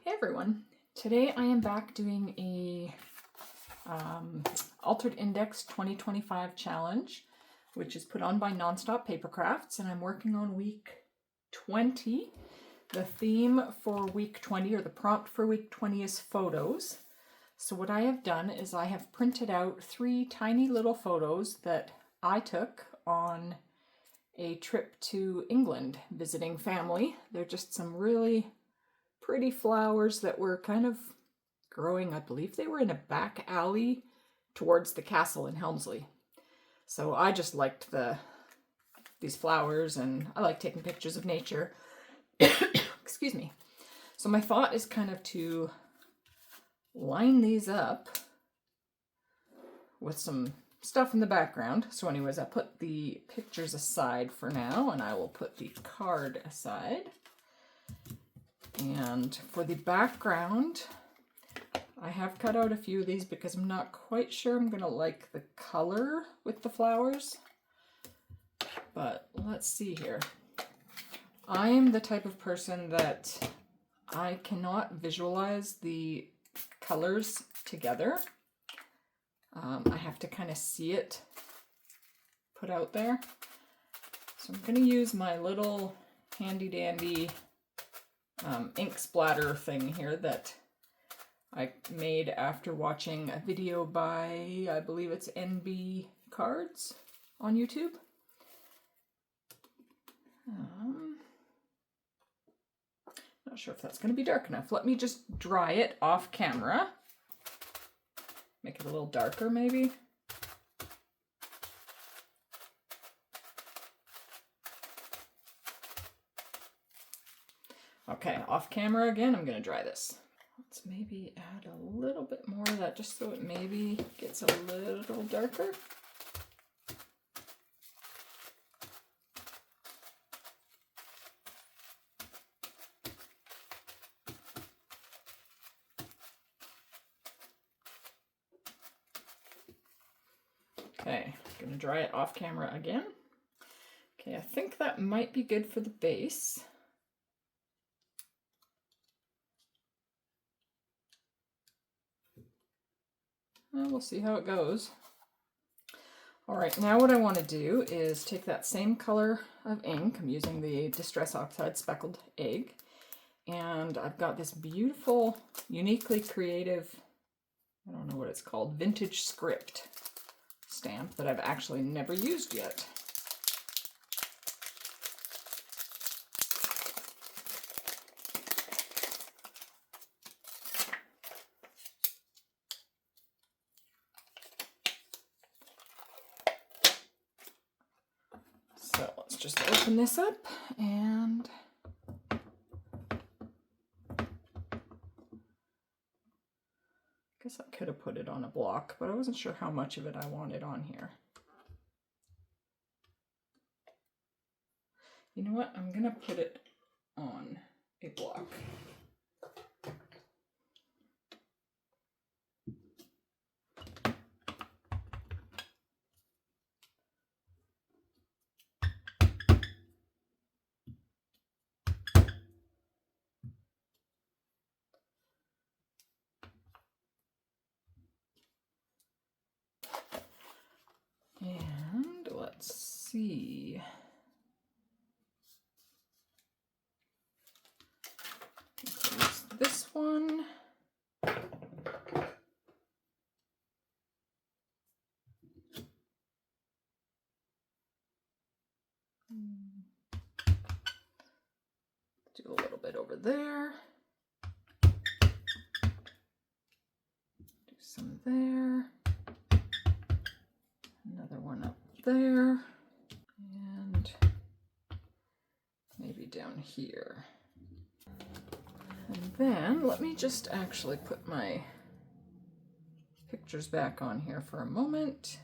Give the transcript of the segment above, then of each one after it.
Hey everyone, today I am back doing a Altered Index 2025 challenge, which is put on by Nonstop Paper Crafts, and I'm working on week 20. The theme for week 20, or the prompt for week 20, is photos. So what I have done is I have printed out 3 tiny little photos that I took on a trip to England visiting family. They're just some really pretty flowers that were kind of growing. I believe they were in a back alley towards the castle in Helmsley. So I just liked these flowers, and I like taking pictures of nature. Excuse me. So my thought is kind of to line these up with some stuff in the background. So anyways, I put the pictures aside for now, and I will put the card aside. And for the background, I have cut out a few of these because I'm not quite sure I'm going to like the color with the flowers. But let's see here. I am the type of person that I cannot visualize the colors together. I have to kind of see it put out there. So I'm going to use my little handy dandy ink splatter thing here that I made after watching a video by, I believe it's NB Cards on YouTube. Not sure if that's going to be dark enough. Let me just dry it off camera. Make it a little darker maybe. Okay, off camera again, I'm going to dry this. Let's maybe add a little bit more of that just so it maybe gets a little darker. Okay, I'm going to dry it off camera again. Okay, I think that might be good for the base. We'll see how it goes. All right, now what I want to do is take that same color of ink. I'm using the Distress Oxide Speckled Egg. And I've got this beautiful, uniquely creative, I don't know what it's called, vintage script stamp that I've actually never used yet. So let's just open this up, and I guess I could have put it on a block, but I wasn't sure how much of it I wanted on here. You know what? I'm gonna put it on a block. And let's see. Close this one. Do a little bit over there. Do some there. Another one up there. And maybe down here. And then let me just actually put my pictures back on here for a moment.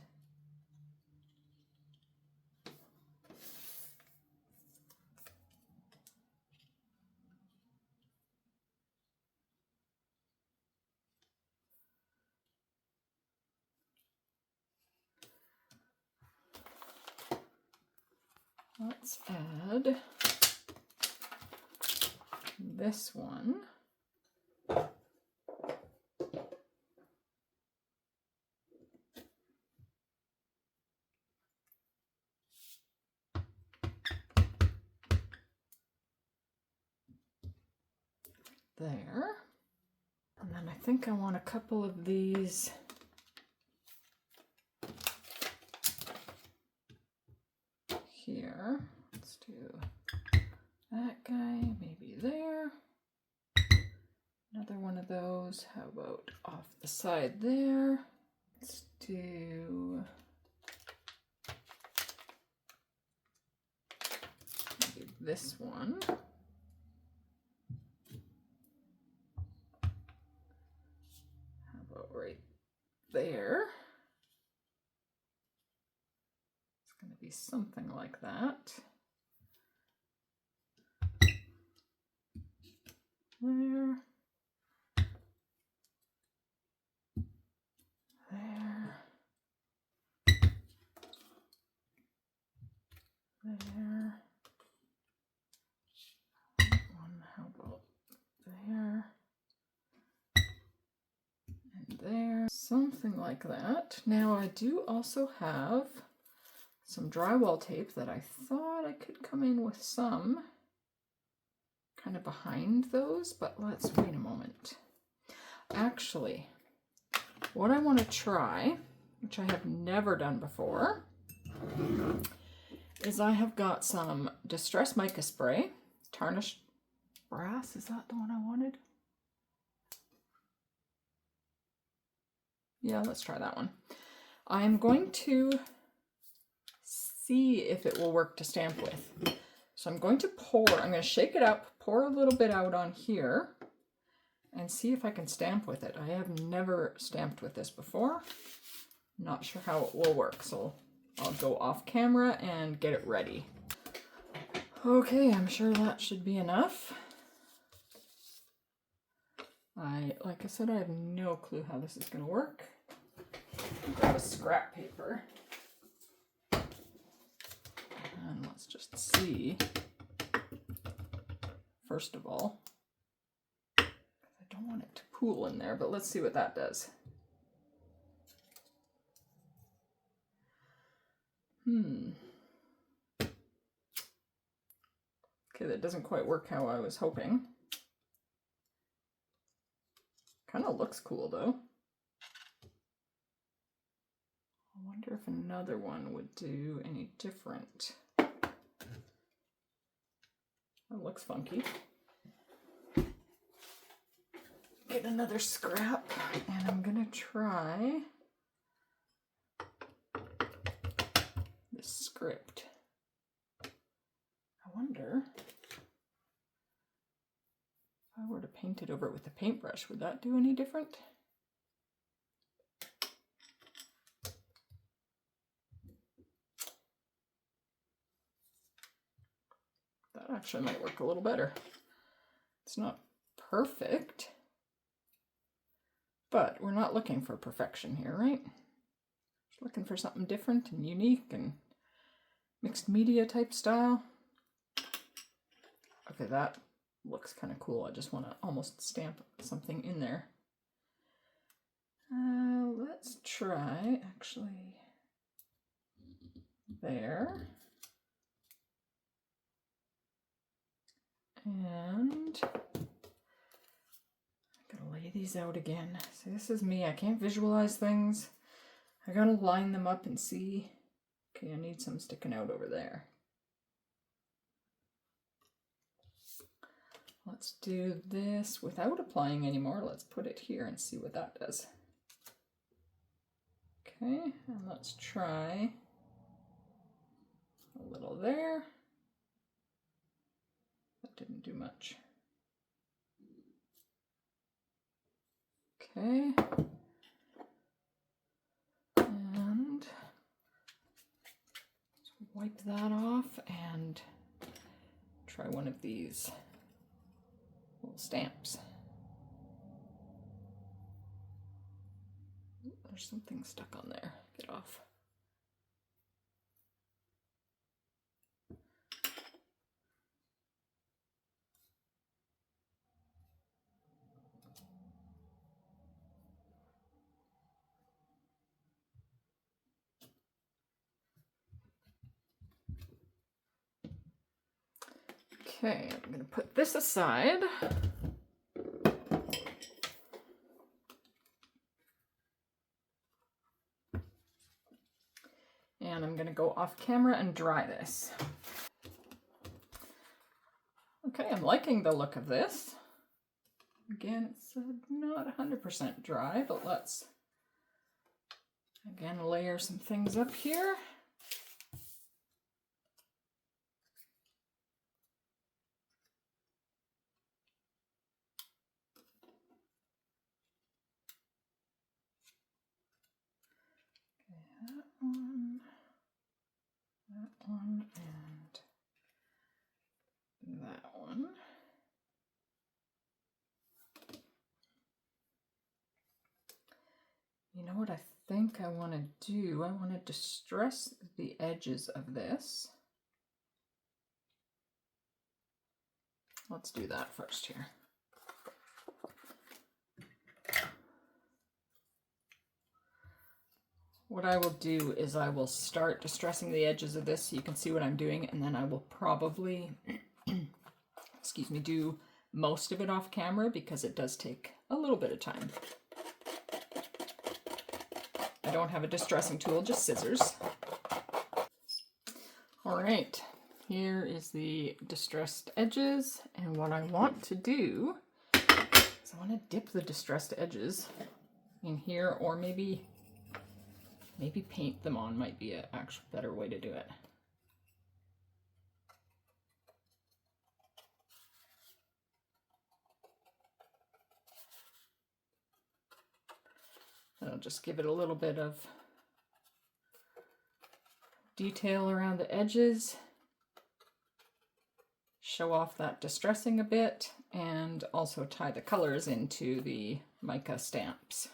Let's add this one. there. And then I think I want a couple of these here. Let's do that guy, maybe there. Another one of those. How about off the side there? Let's do maybe this one. How about right there? It's going to be something like that. There. There. There. One, how about there? And there. Something like that. Now I do also have some drywall tape that I thought I could come in with some kind of behind those, but let's wait a moment. Actually, what I want to try, which I have never done before, is I have got some Distress Mica Spray, Tarnished Brass, is that the one I wanted? Yeah, let's try that one. I'm going to see if it will work to stamp with. So I'm going to I'm going to shake it up, pour a little bit out on here, and see if I can stamp with it. I have never stamped with this before. Not sure how it will work, so I'll go off camera and get it ready. Okay, I'm sure that should be enough. Like I said, I have no clue how this is going to work. Grab a scrap paper. And let's just see. First of all, I don't want it to pool in there, but let's see what that does. Okay, that doesn't quite work how I was hoping. Kind of looks cool though. I wonder if another one would do any different. That looks funky. Get another scrap, and I'm gonna try this script. I wonder if I were to paint it over it with a paintbrush, would that do any different? That actually might work a little better. It's not perfect, but we're not looking for perfection here, right? Just looking for something different and unique and mixed media type style. Okay, that looks kind of cool. I just want to almost stamp something in there. Let's try actually there. And I'm gonna lay these out again. See, this is me. I can't visualize things. I gotta line them up and see. Okay, I need some sticking out over there. Let's do this without applying anymore. Let's put it here and see what that does. Okay, and let's try a little there. That didn't do much. Okay. And let's wipe that off and try one of these little stamps. There's something stuck on there. Get off. Okay, I'm going to put this aside. off camera and dry this. Okay, I'm liking the look of this. Again, it's not 100% dry, but let's again layer some things up here. That one, and that one. You know what I think I want to do? I want to distress the edges of this. Let's do that first here. What I will do is I will start distressing the edges of this so you can see what I'm doing, and then I will probably, excuse me, do most of it off camera because it does take a little bit of time. I don't have a distressing tool, just scissors. All right, here is the distressed edges, and what I want to do is I want to dip the distressed edges in here, or maybe paint them on might be an actual better way to do it. I'll just give it a little bit of detail around the edges, show off that distressing a bit, and also tie the colors into the mica stamps.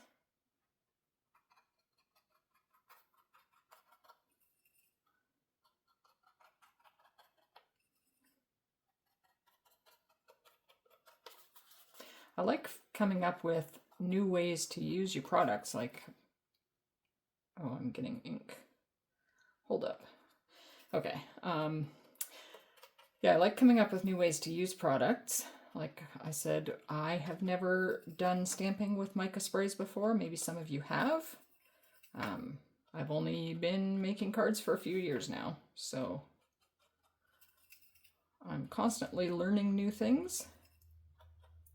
I like coming up with new ways to use your products, like, oh, I'm getting ink. Hold up. Okay. Yeah, I like coming up with new ways to use products. Like I said, I have never done stamping with mica sprays before. Maybe some of you have. I've only been making cards for a few years now, so I'm constantly learning new things.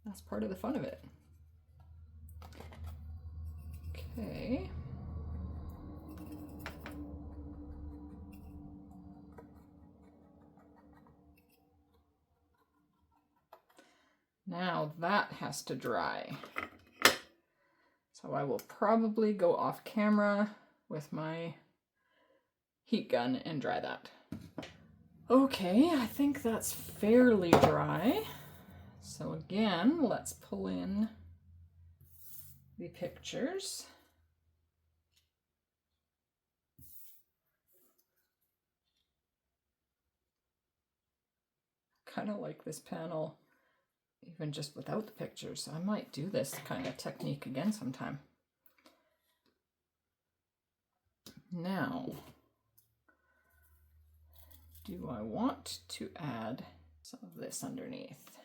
That's part of the fun of it. Okay. Now that has to dry. So I will probably go off camera with my heat gun and dry that. Okay, I think that's fairly dry. So again, let's pull in the pictures. Kind of like this panel even just without the pictures. I might do this kind of technique again sometime. Now, do I want to add some of this underneath?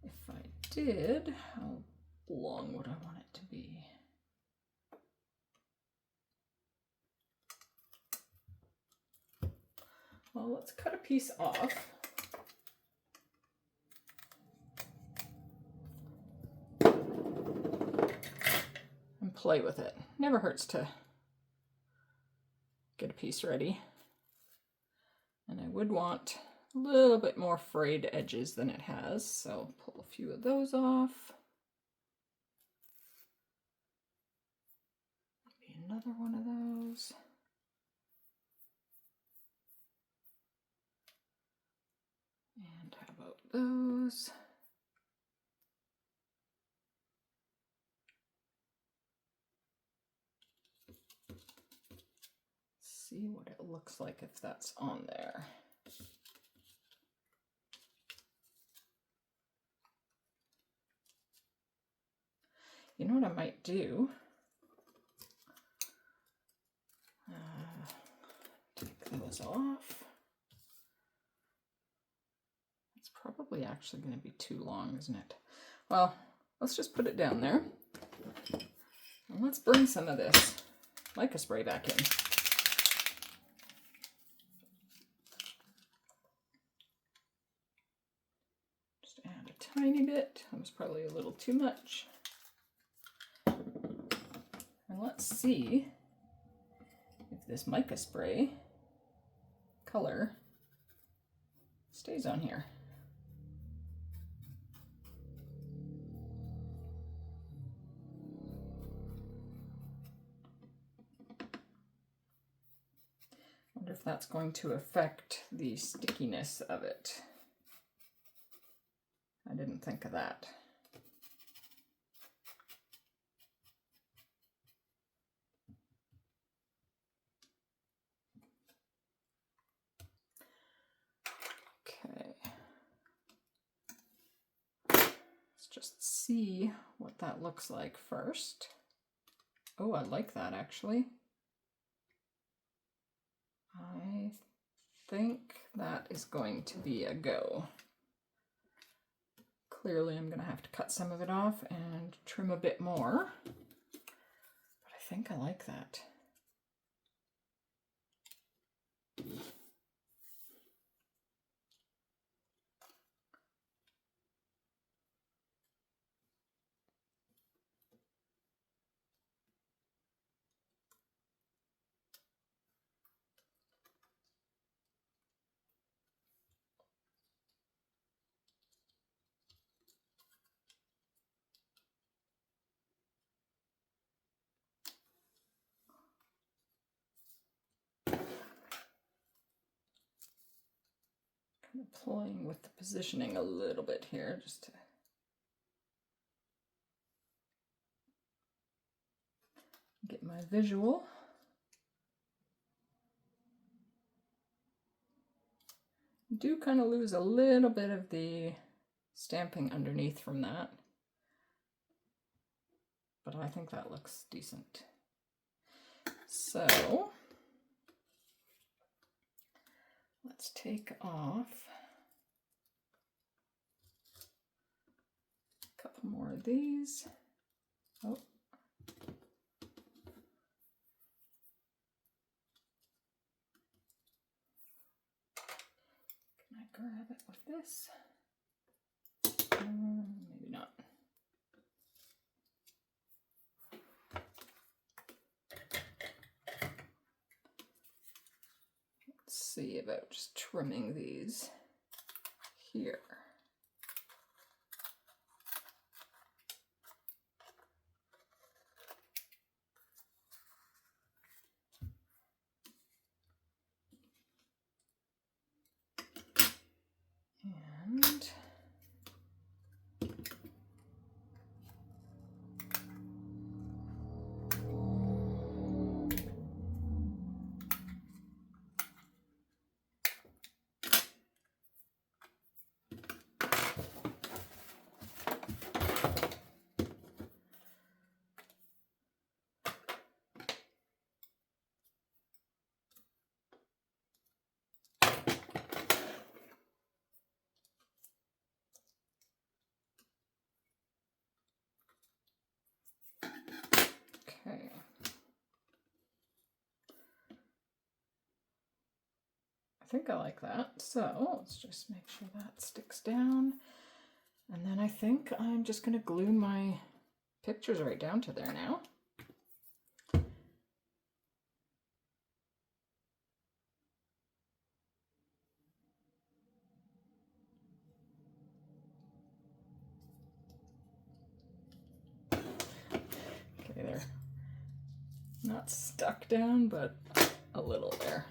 If I did, how long would I want it to be? Well, let's cut a piece off. And play with it. Never hurts to get a piece ready. And I would want a little bit more frayed edges than it has, so pull a few of those off. Maybe another one of those. And how about those? See what it looks like if that's on there. You know what I might do? Take those off. It's probably actually going to be too long, isn't it? Well, let's just put it down there. And let's bring some of this mica spray back in. tiny bit. That was probably a little too much. And let's see if this mica spray color stays on here. Wonder if that's going to affect the stickiness of it. I didn't think of that. Okay. Let's just see what that looks like first. Oh, I like that actually. I think that is going to be a go. Clearly I'm going to have to cut some of it off and trim a bit more, but I think I like that. Kind of playing with the positioning a little bit here just to get my visual. Do kind of lose a little bit of the stamping underneath from that, but I think that looks decent. So let's take off a couple more of these. Oh. Can I grab it with this? Maybe not. Let's see about just trimming these here. And okay. I think I like that. So let's just make sure that sticks down. And then I think I'm just going to glue my pictures right down to there now. Okay, they're not stuck down, but a little there.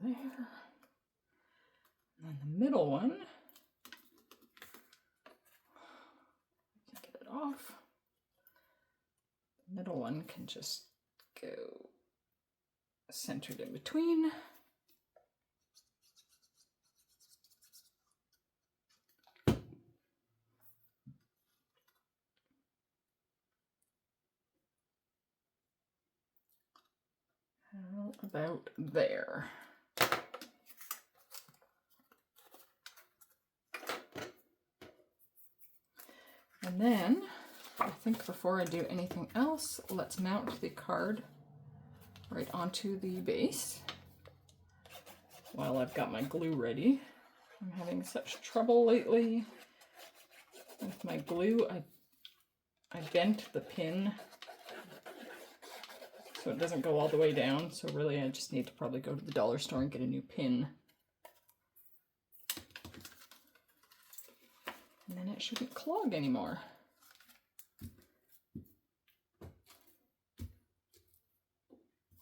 there. And then the middle one, I can get it off. The middle one can just go centered in between. How about there? And then, I think before I do anything else, let's mount the card right onto the base. While I've got my glue ready. I'm having such trouble lately with my glue. I bent the pin so it doesn't go all the way down. So really I just need to probably go to the dollar store and get a new pin. And then it shouldn't clog anymore.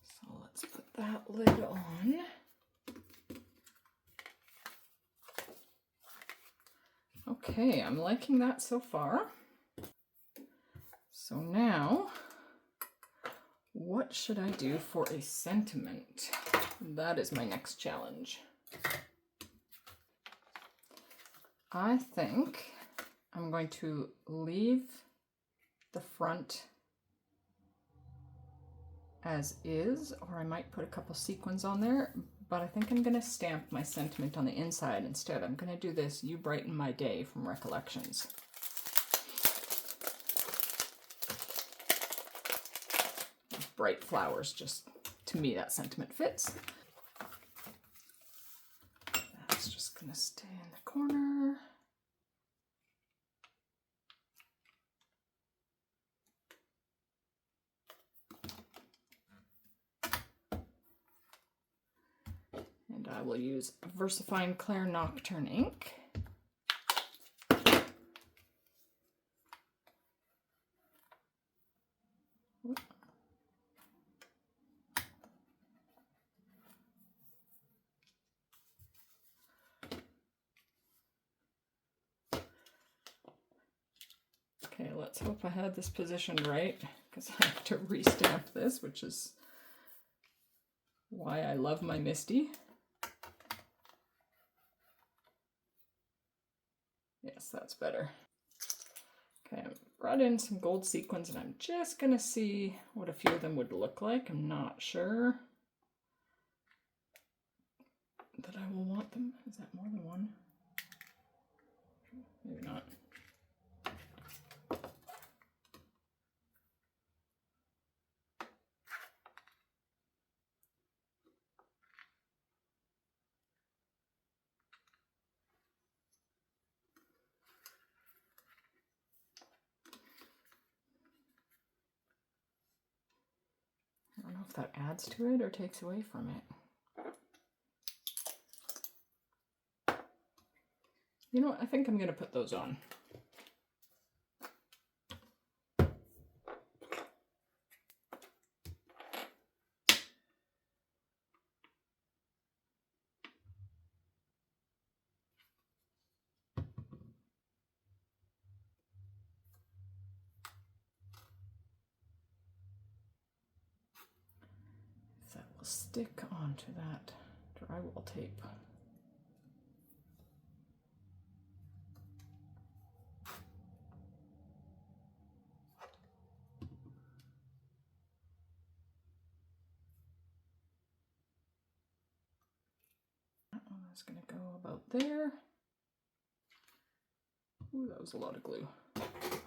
So let's put that lid on. Okay, I'm liking that so far. So now, what should I do for a sentiment? That is my next challenge. I think I'm going to leave the front as is, or I might put a couple sequins on there, but I think I'm going to stamp my sentiment on the inside instead. I'm going to do this "You Brighten My Day" from Recollections. Bright flowers, just to me that sentiment fits. That's just going to stay in the corner. And I will use VersaFine Clair Nocturne ink. Okay, let's hope I had this positioned right, because I have to restamp this, which is why I love my Misty. Yes, that's better. Okay, I brought in some gold sequins and I'm just gonna see what a few of them would look like. I'm not sure that I will want them. Is that more than one? Maybe not. I don't know if that adds to it or takes away from it. You know what? I think I'm going to put those on. That will stick onto that drywall tape. That's going to go about there. Ooh, that was a lot of glue.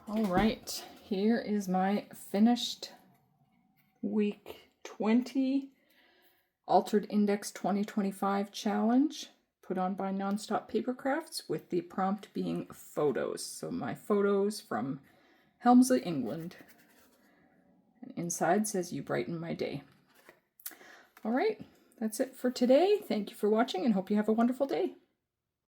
All right, here is my finished week 20 Altered Index 2025 challenge put on by Nonstop Paper Crafts, with the prompt being photos. So my photos from Helmsley, England. And inside says "You Brighten My Day." All right, that's it for today. Thank you for watching and hope you have a wonderful day.